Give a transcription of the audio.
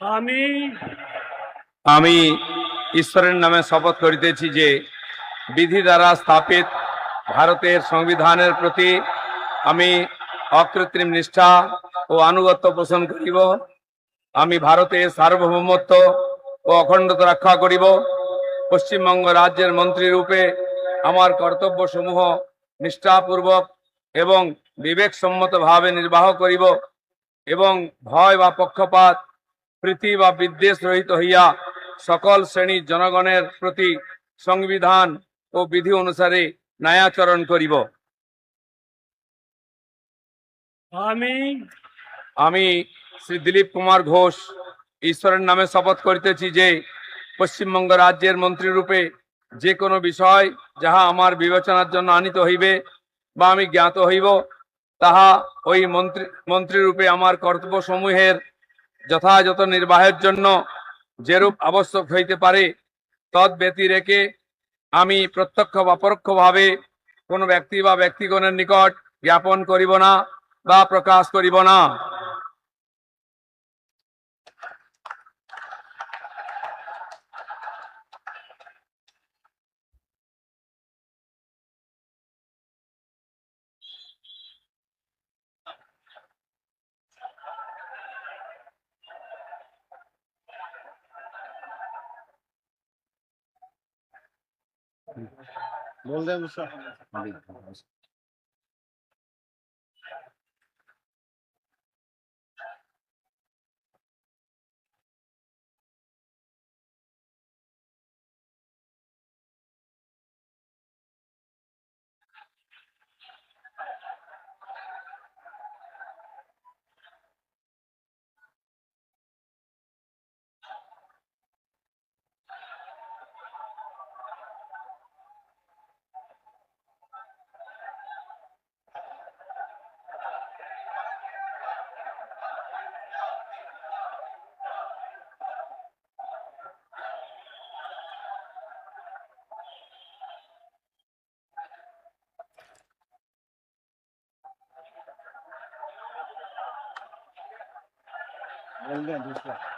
আমি আমি ঈশ্বরের নামে শপথ করিতেছি যে বিধি দ্বারা স্থাপিত ভারতের সংবিধানের প্রতি আমি অকৃত্রিম নিষ্ঠা ও আনুগত্য পোষণ করিব। আমি ভারতের সার্বভৌমত্ব ও অখণ্ডতা রক্ষা করিব। পশ্চিমবঙ্গ রাজ্যের মন্ত্রী রূপে আমার কর্তব্যসমূহ নিষ্ঠাপূর্বক এবং বিবেকসম্মতভাবে নির্বাহ করিব এবং ভয় বা পক্ষপাত প্রীতি বা বিদ্বেষ রহিত হইয়া সকল শ্রেণীর জনগণের প্রতি সংবিধান ও বিধি অনুসারে ন্যায়াচরণ করিব। আমি আমি শ্রী দিলীপ কুমার ঘোষ ঈশ্বরের নামে শপথ করিতেছি যে পশ্চিমবঙ্গ রাজ্যের মন্ত্রী রূপে যে কোনো বিষয় যাহা আমার বিবেচনার জন্য আনিত হইবে বা আমি জ্ঞাত হইব, তাহা ওই মন্ত্রী রূপে আমার কর্তব্যসমূহের যথাযথ নির্বাহের জন্য যেরূপ আবশ্যক হইতে পারে তদ ব্যতি রেখে আমি প্রত্যক্ষ বা পরোক্ষভাবে কোনো ব্যক্তি বা ব্যক্তিগণের নিকট জ্ঞাপন করিব না বা প্রকাশ করিব না। बोल दे मुझसे। बोल दे दूसरा।